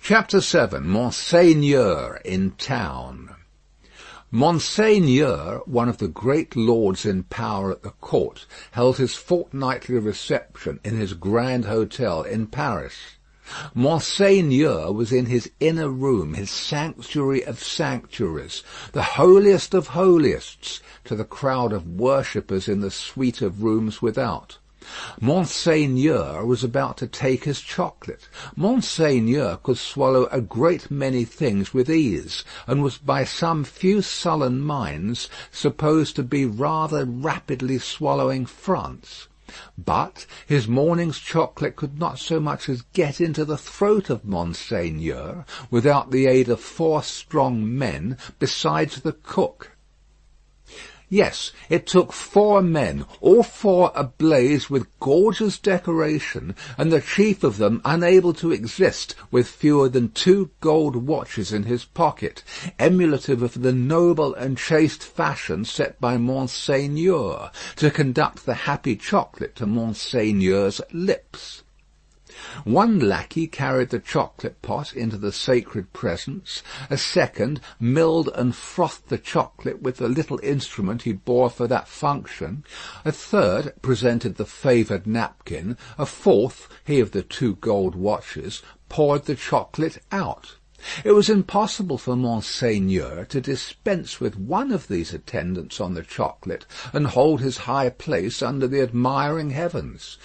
Chapter 7. Monseigneur in Town. Monsignor, one of the great lords in power at the court, held his fortnightly reception in his grand hotel in Paris. Monsignor was in his inner room, his sanctuary of sanctuaries, the holiest of holiestes, to the crowd of worshippers in the suite of rooms without. Monsignor was about to take his chocolate. Monsignor could swallow a great many things with ease, and was by some few sullen minds supposed to be rather rapidly swallowing France. But his morning's chocolate could not so much as get into the throat of Monsignor without the aid of 4 strong men besides the cook. Yes, it took 4 men, all 4 ablaze with gorgeous decoration, and the chief of them unable to exist with fewer than 2 gold watches in his pocket, emulative of the noble and chaste fashion set by Monseigneur, to conduct the happy chocolate to Monseigneur's lips. One lackey carried the chocolate pot into the sacred presence, a second milled and frothed the chocolate with the little instrument he bore for that function, a third presented the favoured napkin, a fourth, he of the 2 gold watches, poured the chocolate out. It was impossible for Monseigneur to dispense with one of these attendants on the chocolate and hold his high place under the admiring heavens.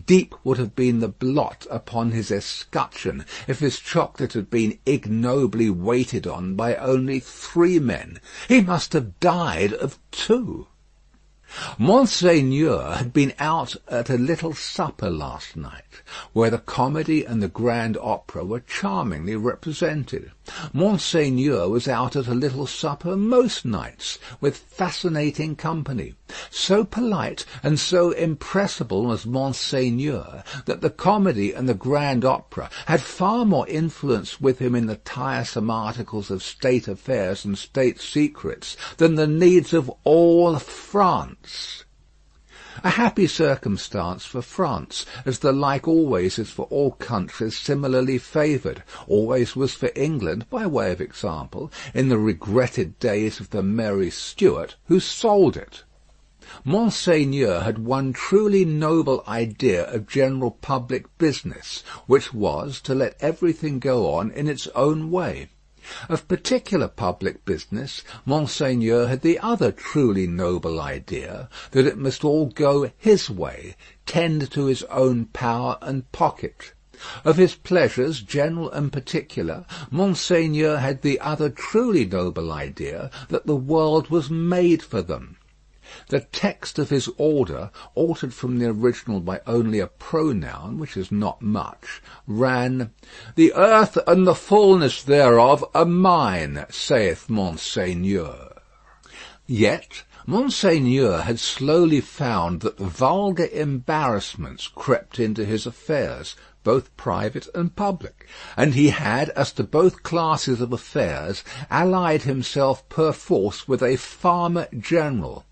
Deep would have been the blot upon his escutcheon if his chocolate had been ignobly waited on by only 3 men. He must have died of 2. Monseigneur had been out at a little supper last night, where the comedy and the grand opera were charmingly represented. Monseigneur was out at a little supper most nights, with fascinating company. So polite and so impressible was Monseigneur that the comedy and the grand opera had far more influence with him in the tiresome articles of state affairs and state secrets than the needs of all France. A happy circumstance for France, as the like always is for all countries similarly favoured, always was for England, by way of example, in the regretted days of the merry Stuart, who sold it. Monseigneur had one truly noble idea of general public business, which was to let everything go on in its own way. Of particular public business, Monseigneur had the other truly noble idea, that it must all go his way, tend to his own power and pocket. Of his pleasures, general and particular, Monseigneur had the other truly noble idea, that the world was made for them. The text of his order, altered from the original by only a pronoun, which is not much, ran, "The earth and the fulness thereof are mine, saith Monseigneur." Yet Monseigneur had slowly found that vulgar embarrassments crept into his affairs, both private and public, and he had, as to both classes of affairs, allied himself perforce with a farmer general.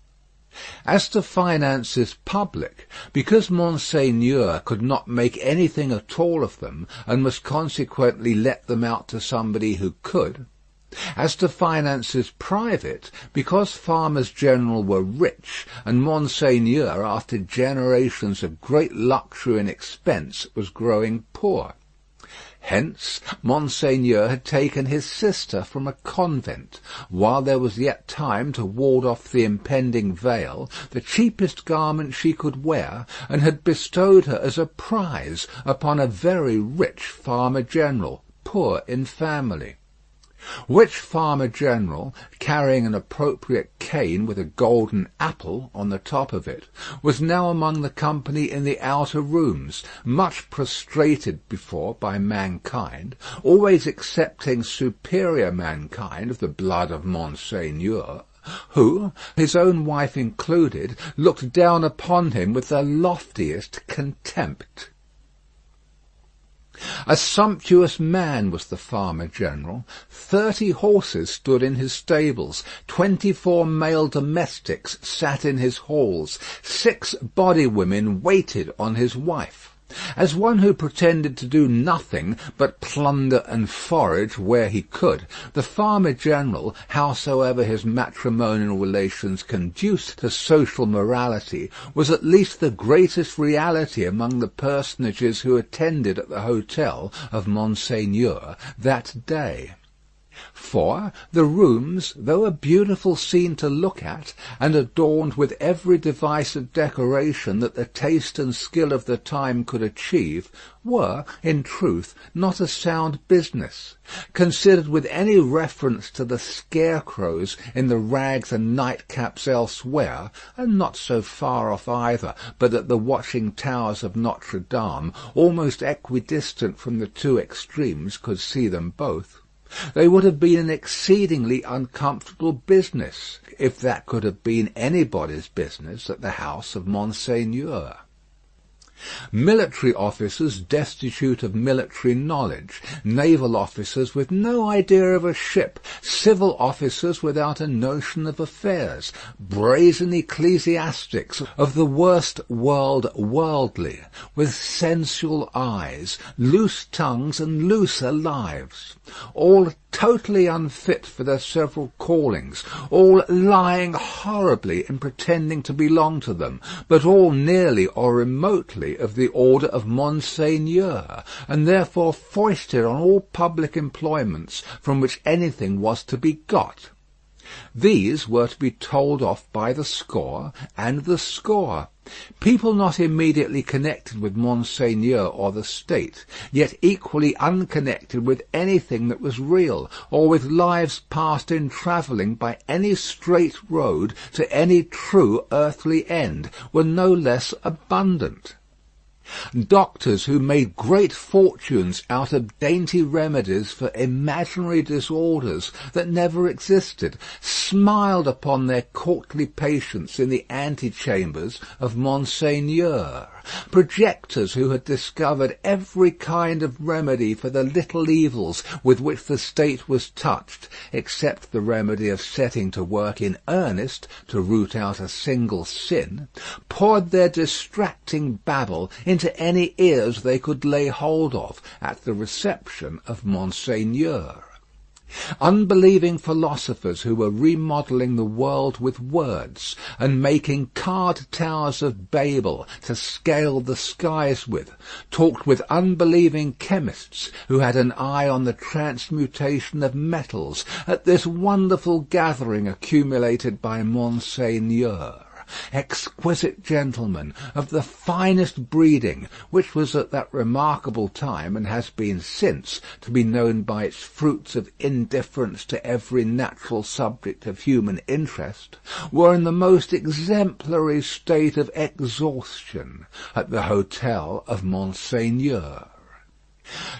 As to finances public, because Monseigneur could not make anything at all of them, and must consequently let them out to somebody who could. As to finances private, because farmers general were rich, and Monseigneur, after generations of great luxury and expense, was growing poor. Hence Monseigneur had taken his sister from a convent, while there was yet time to ward off the impending veil, the cheapest garment she could wear, and had bestowed her as a prize upon a very rich farmer general, poor in family. Which farmer general, carrying an appropriate cane with a golden apple on the top of it, was now among the company in the outer rooms, much prostrated before by mankind, always excepting superior mankind of the blood of Monseigneur, who, his own wife included, looked down upon him with the loftiest contempt. A sumptuous man was the farmer general. 30 horses stood in his stables, 24 male domestics sat in his halls, 6 body women waited on his wife. As one who pretended to do nothing but plunder and forage where he could, the farmer-general, howsoever his matrimonial relations conduced to social morality, was at least the greatest reality among the personages who attended at the hotel of Monseigneur that day. For the rooms, though a beautiful scene to look at, and adorned with every device of decoration that the taste and skill of the time could achieve, were, in truth, not a sound business, considered with any reference to the scarecrows in the rags and nightcaps elsewhere, and not so far off either, but that the watching towers of Notre Dame, almost equidistant from the two extremes, could see them both. They would have been an exceedingly uncomfortable business, if that could have been anybody's business at the house of Monseigneur. Military officers destitute of military knowledge, naval officers with no idea of a ship, civil officers without a notion of affairs, brazen ecclesiastics of the worst worldly, with sensual eyes, loose tongues and looser lives, all totally unfit for their several callings, all lying horribly in pretending to belong to them, but all nearly or remotely of the order of Monseigneur, and therefore foisted on all public employments from which anything was to be got. These were to be told off by the score and the score. People not immediately connected with Monseigneur or the state, yet equally unconnected with anything that was real, or with lives passed in travelling by any straight road to any true earthly end, were no less abundant. Doctors who made great fortunes out of dainty remedies for imaginary disorders that never existed, smiled upon their courtly patients in the antechambers of Monseigneur. Projectors who had discovered every kind of remedy for the little evils with which the state was touched, except the remedy of setting to work in earnest to root out a single sin, poured their distracting babble into any ears they could lay hold of at the reception of Monseigneur. Unbelieving philosophers who were remodelling the world with words, and making card towers of Babel to scale the skies with, talked with unbelieving chemists who had an eye on the transmutation of metals at this wonderful gathering accumulated by Monseigneur. Exquisite gentlemen of the finest breeding, which was at that remarkable time, and has been since, to be known by its fruits of indifference to every natural subject of human interest, were in the most exemplary state of exhaustion at the hotel of Monseigneur.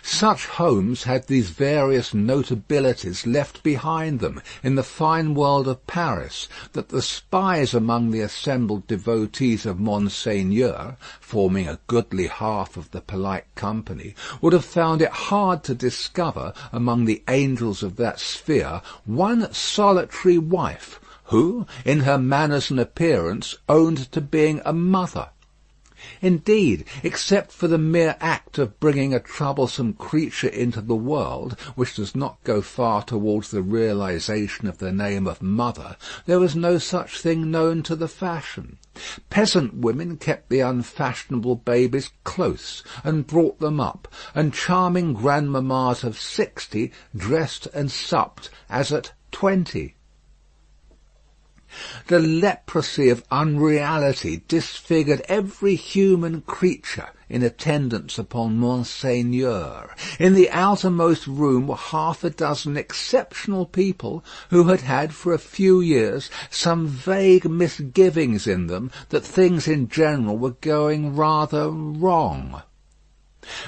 Such homes had these various notabilities left behind them in the fine world of Paris, that the spies among the assembled devotees of Monseigneur, forming a goodly half of the polite company, would have found it hard to discover among the angels of that sphere one solitary wife who, in her manners and appearance, owned to being a mother. Indeed, except for the mere act of bringing a troublesome creature into the world, which does not go far towards the realization of the name of mother, there was no such thing known to the fashion. Peasant women kept the unfashionable babies close, and brought them up, and charming grandmammas of 60 dressed and supped as at 20. The leprosy of unreality disfigured every human creature in attendance upon Monseigneur. In the outermost room were half a dozen exceptional people who had had for a few years some vague misgivings in them that things in general were going rather wrong.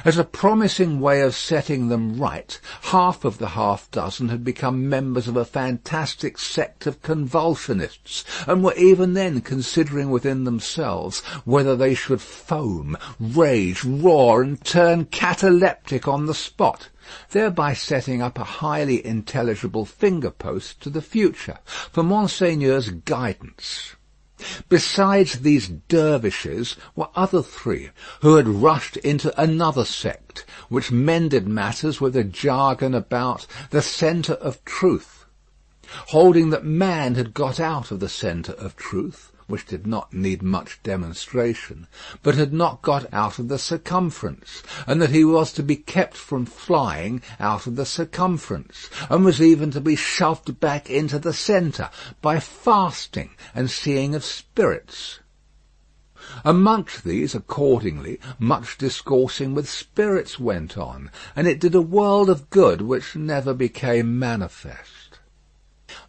As a promising way of setting them right, half of the half-dozen had become members of a fantastic sect of convulsionists, and were even then considering within themselves whether they should foam, rage, roar, and turn cataleptic on the spot, thereby setting up a highly intelligible finger-post to the future for Monseigneur's guidance. Besides these dervishes were other three, who had rushed into another sect, which mended matters with a jargon about the centre of truth, holding that man had got out of the centre of truth, which did not need much demonstration, but had not got out of the circumference, and that he was to be kept from flying out of the circumference, and was even to be shoved back into the centre by fasting and seeing of spirits. Amongst these, accordingly, much discoursing with spirits went on, and it did a world of good which never became manifest.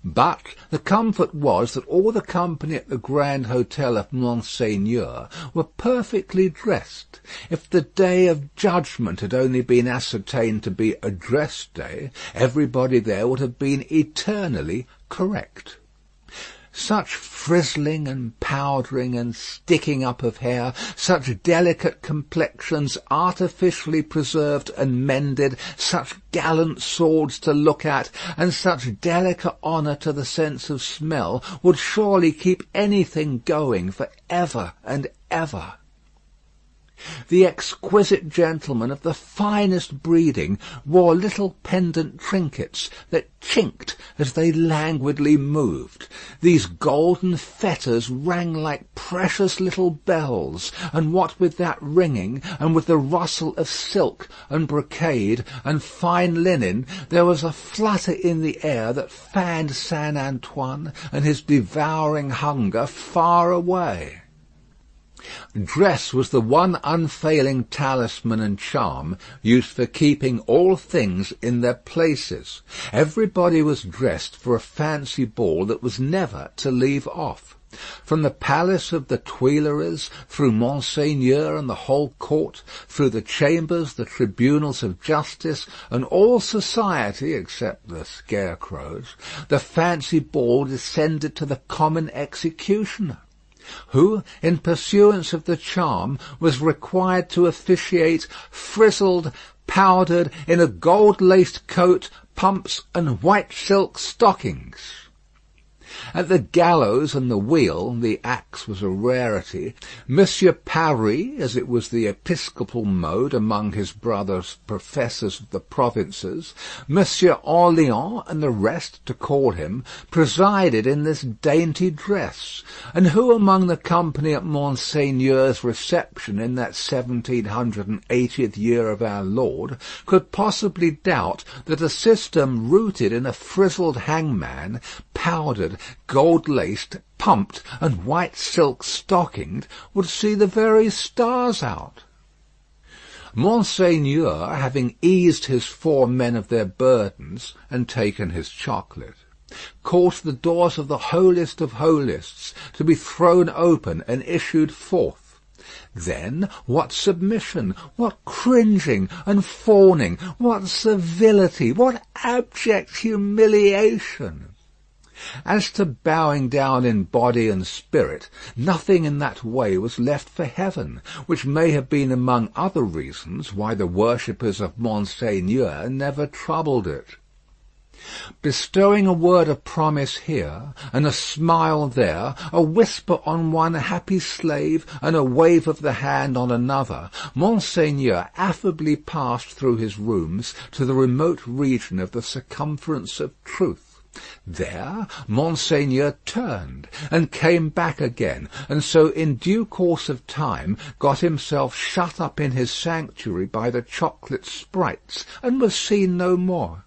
But the comfort was that all the company at the Grand Hotel of Monseigneur were perfectly dressed. If the day of judgment had only been ascertained to be a dress day, everybody there would have been eternally correct. Such frizzling and powdering and sticking up of hair, such delicate complexions artificially preserved and mended, such gallant swords to look at, and such delicate honour to the sense of smell, would surely keep anything going for ever and ever. The exquisite gentlemen of the finest breeding wore little pendant trinkets that chinked as they languidly moved. These golden fetters rang like precious little bells, and what with that ringing, and with the rustle of silk and brocade and fine linen, there was a flutter in the air that fanned Saint Antoine and his devouring hunger far away. Dress was the one unfailing talisman and charm used for keeping all things in their places. Everybody was dressed for a fancy ball that was never to leave off. From the palace of the Tuileries, through Monseigneur and the whole court, through the chambers, the tribunals of justice, and all society except the scarecrows, the fancy ball descended to the common executioner, who, in pursuance of the charm, was required to officiate frizzled, powdered, in a gold-laced coat, pumps, and white silk stockings. At the gallows and the wheel, the axe was a rarity. Monsieur Paris, as it was the episcopal mode among his brothers professors of the provinces, Monsieur Orleans and the rest, to call him, presided in this dainty dress. And who among the company at Monseigneur's reception in that 1780th year of our Lord could possibly doubt that a system rooted in a frizzled hangman, powdered, gold-laced, pumped, and white silk stockinged, would see the very stars out? Monseigneur, having eased his 4 men of their burdens and taken his chocolate, caused the doors of the holiest of holists to be thrown open and issued forth. Then what submission, what cringing and fawning, what servility, what abject humiliation! As to bowing down in body and spirit, nothing in that way was left for heaven, which may have been among other reasons why the worshippers of Monseigneur never troubled it. Bestowing a word of promise here, and a smile there, a whisper on one happy slave, and a wave of the hand on another, Monseigneur affably passed through his rooms to the remote region of the circumference of truth. There Monseigneur turned and came back again, and so in due course of time got himself shut up in his sanctuary by the chocolate sprites, and was seen no more.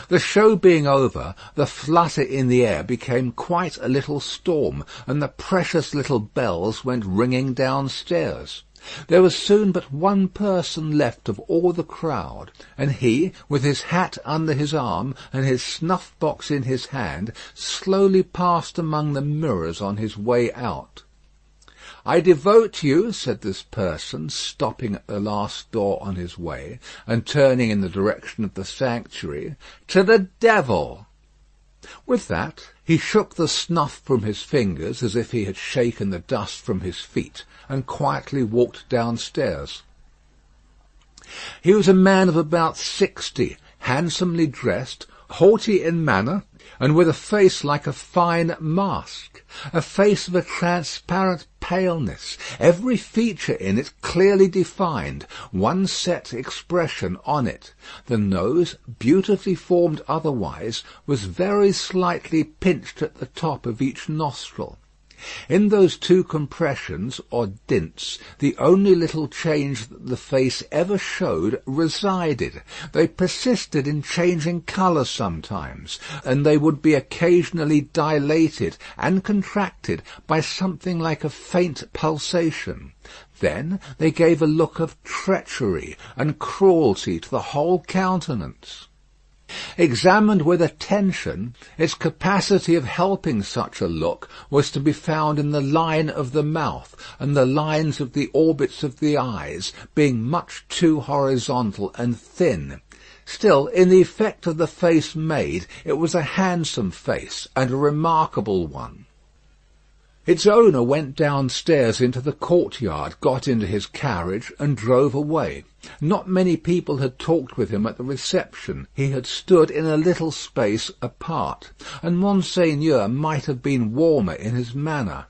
The show being over, the flutter in the air became quite a little storm, and the precious little bells went ringing downstairs. There was soon but one person left of all the crowd, and he, with his hat under his arm and his snuff-box in his hand, slowly passed among the mirrors on his way out. "I devote you," said this person, stopping at the last door on his way, and turning in the direction of the sanctuary, "to the devil." With that he shook the snuff from his fingers as if he had shaken the dust from his feet, and quietly walked downstairs. He was a man of about 60, handsomely dressed, haughty in manner, and with a face like a fine mask, a face of a transparent paleness, every feature in it clearly defined, one set expression on it. The nose, beautifully formed otherwise, was very slightly pinched at the top of each nostril. In those two compressions, or dints, the only little change that the face ever showed resided. They persisted in changing colour sometimes, and they would be occasionally dilated and contracted by something like a faint pulsation. Then they gave a look of treachery and cruelty to the whole countenance. Examined with attention, its capacity of helping such a look was to be found in the line of the mouth and the lines of the orbits of the eyes being much too horizontal and thin. Still, in the effect of the face made, it was a handsome face and a remarkable one. Its owner went downstairs into the courtyard, got into his carriage, and drove away. Not many people had talked with him at the reception. He had stood in a little space apart, and Monseigneur might have been warmer in his manner.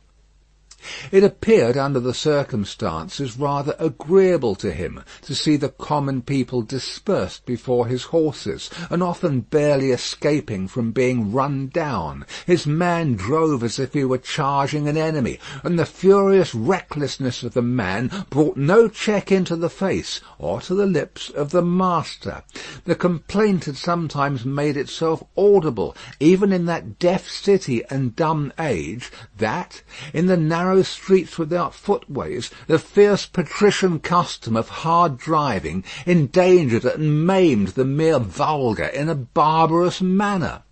It appeared, under the circumstances, rather agreeable to him to see the common people dispersed before his horses, and often barely escaping from being run down. His man drove as if he were charging an enemy, and the furious recklessness of the man brought no check into the face or to the lips of the master. The complaint had sometimes made itself audible, even in that deaf city and dumb age, that, in the narrow streets without footways, the fierce patrician custom of hard driving endangered and maimed the mere vulgar in a barbarous manner.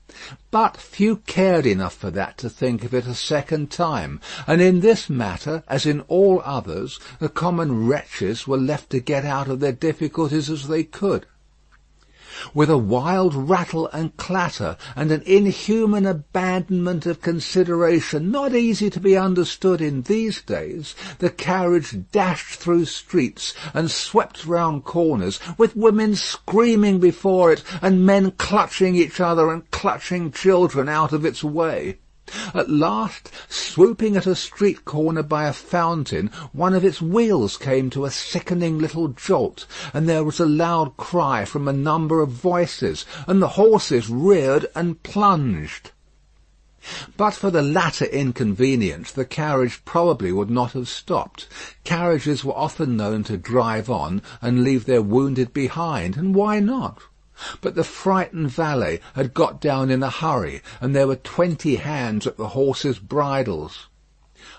But few cared enough for that to think of it a second time, and in this matter, as in all others, the common wretches were left to get out of their difficulties as they could. With a wild rattle and clatter, and an inhuman abandonment of consideration not easy to be understood in these days, the carriage dashed through streets and swept round corners, with women screaming before it, and men clutching each other and clutching children out of its way. At last, swooping at a street corner by a fountain, one of its wheels came to a sickening little jolt, and there was a loud cry from a number of voices, and the horses reared and plunged. But for the latter inconvenience, the carriage probably would not have stopped. Carriages were often known to drive on and leave their wounded behind, and why not? But the frightened valet had got down in a hurry, and there were 20 hands at the horses' bridles.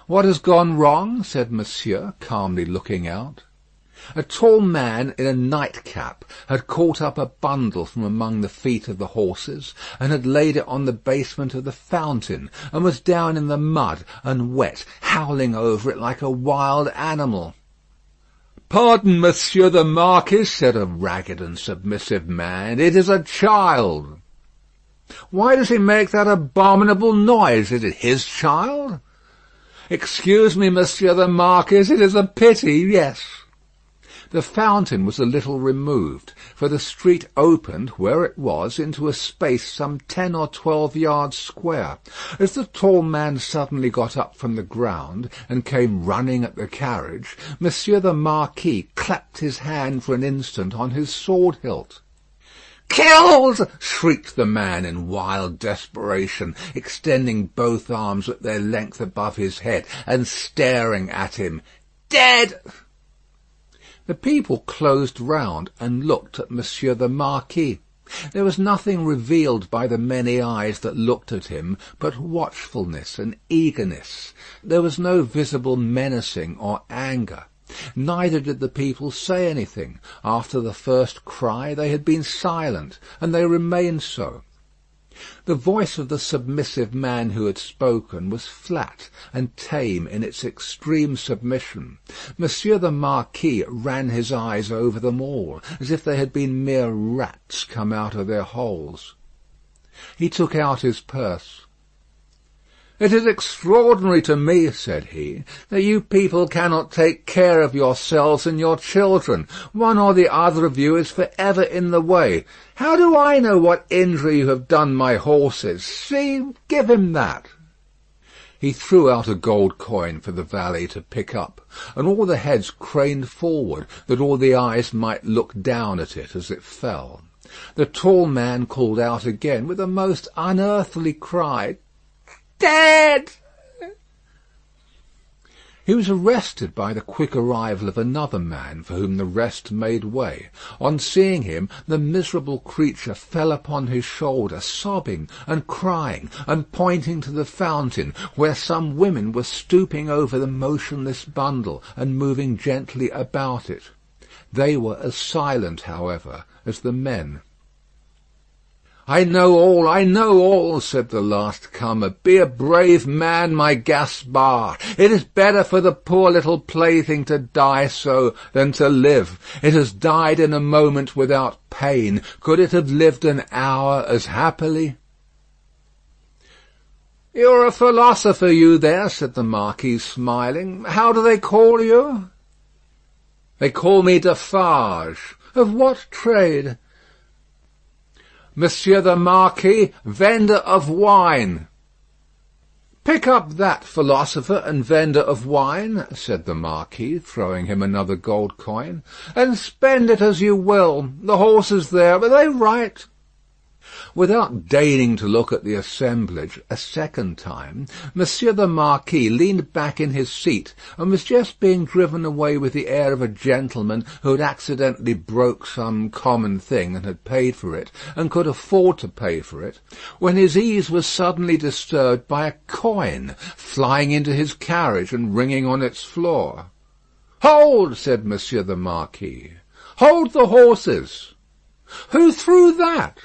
"What has gone wrong?" said Monsieur, calmly looking out. A tall man in a nightcap had caught up a bundle from among the feet of the horses, and had laid it on the basement of the fountain, and was down in the mud and wet, howling over it like a wild animal. "Pardon, Monsieur the Marquis," said a ragged and submissive man, "it is a child." "Why does he make that abominable noise? Is it his child?" "Excuse me, Monsieur the Marquis, it is a pity, yes." The fountain was a little removed, for the street opened, where it was, into a space some 10 or 12 yards square. As the tall man suddenly got up from the ground, and came running at the carriage, Monsieur the Marquis clapped his hand for an instant on his sword hilt. "Killed!" shrieked the man in wild desperation, extending both arms at their length above his head, and staring at him. "Dead!" The people closed round and looked at Monsieur the Marquis. There was nothing revealed by the many eyes that looked at him but watchfulness and eagerness. There was no visible menacing or anger. Neither did the people say anything. After the first cry they had been silent, and they remained so. The voice of the submissive man who had spoken was flat and tame in its extreme submission. Monsieur the Marquis ran his eyes over them all, as if they had been mere rats come out of their holes. He took out his purse. "It is extraordinary to me," said he, "that you people cannot take care of yourselves and your children. One or the other of you is for ever in the way. How do I know what injury you have done my horses? See, give him that." He threw out a gold coin for the valet to pick up, and all the heads craned forward, that all the eyes might look down at it as it fell. The tall man called out again with a most unearthly cry, "Dead!" He was arrested by the quick arrival of another man, for whom the rest made way. On seeing him, the miserable creature fell upon his shoulder, sobbing and crying, and pointing to the fountain, where some women were stooping over the motionless bundle and moving gently about it. They were as silent, however, as the men. "I know all," said the last comer. "Be a brave man, my Gaspard. It is better for the poor little plaything to die so than to live. It has died in a moment without pain. Could it have lived an hour as happily?" "You're a philosopher, you there," said the Marquis, smiling. "How do they call you?" "They call me Defarge." "Of what trade?" "Monsieur the Marquis, vendor of wine." "Pick up that, philosopher and vendor of wine," said the Marquis, throwing him another gold coin, "and spend it as you will. The horses there, are they right?" Without deigning to look at the assemblage a second time, Monsieur the Marquis leaned back in his seat, and was just being driven away with the air of a gentleman who had accidentally broke some common thing and had paid for it, and could afford to pay for it, when his ease was suddenly disturbed by a coin flying into his carriage and ringing on its floor. "Hold!" said Monsieur the Marquis. "Hold the horses!" "Who threw that?"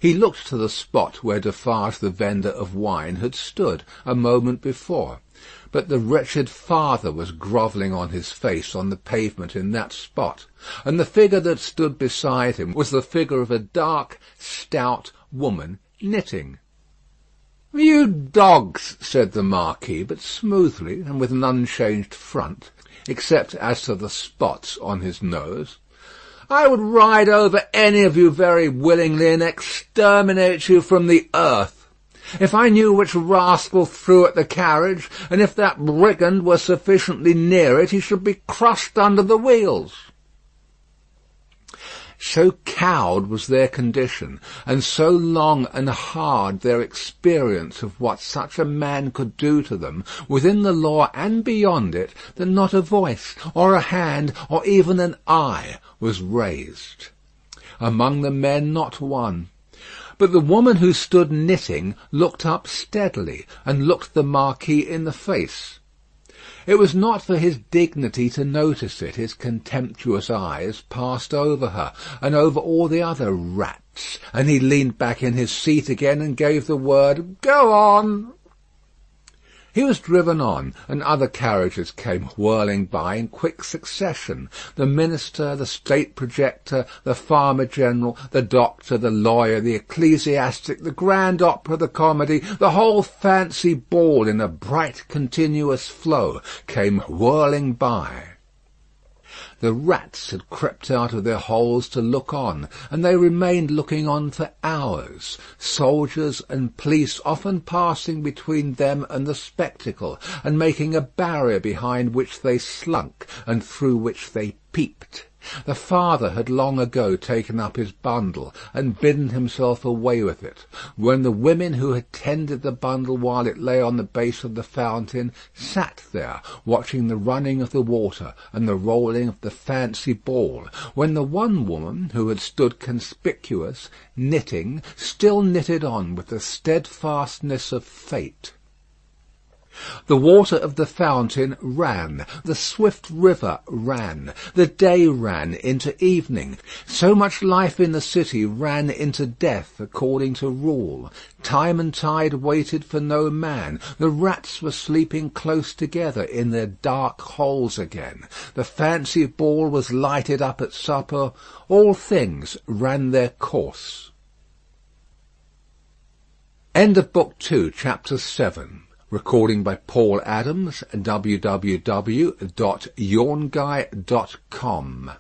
He looked to the spot where Defarge the vendor of wine had stood a moment before, but the wretched father was grovelling on his face on the pavement in that spot, and the figure that stood beside him was the figure of a dark, stout woman knitting. "You dogs," said the Marquis, but smoothly and with an unchanged front, except as to the spots on his nose. "I would ride over any of you very willingly and exterminate you from the earth. If I knew which rascal threw at the carriage, and if that brigand were sufficiently near it, he should be crushed under the wheels." So cowed was their condition, and so long and hard their experience of what such a man could do to them, within the law and beyond it, that not a voice, or a hand, or even an eye was raised. Among the men not one. But the woman who stood knitting looked up steadily, and looked the Marquis in the face. It was not for his dignity to notice it. His contemptuous eyes passed over her, and over all the other rats, and he leaned back in his seat again and gave the word, "Go on." He was driven on, and other carriages came whirling by in quick succession. The minister, the state projector, the farmer general, the doctor, the lawyer, the ecclesiastic, the grand opera, the comedy, the whole fancy ball in a bright continuous flow came whirling by. The rats had crept out of their holes to look on, and they remained looking on for hours, soldiers and police often passing between them and the spectacle, and making a barrier behind which they slunk and through which they peeped. The father had long ago taken up his bundle and bidden himself away with it, when the women who had tended the bundle while it lay on the base of the fountain sat there watching the running of the water and the rolling of the fancy ball, when the one woman who had stood conspicuous, knitting, still knitted on with the steadfastness of fate. The water of the fountain ran, the swift river ran, the day ran into evening. So much life in the city ran into death according to rule. Time and tide waited for no man. The rats were sleeping close together in their dark holes again. The fancy ball was lighted up at supper. All things ran their course. End of Book 2, Chapter 7. Recording by Paul Adams, www.yawnguy.com.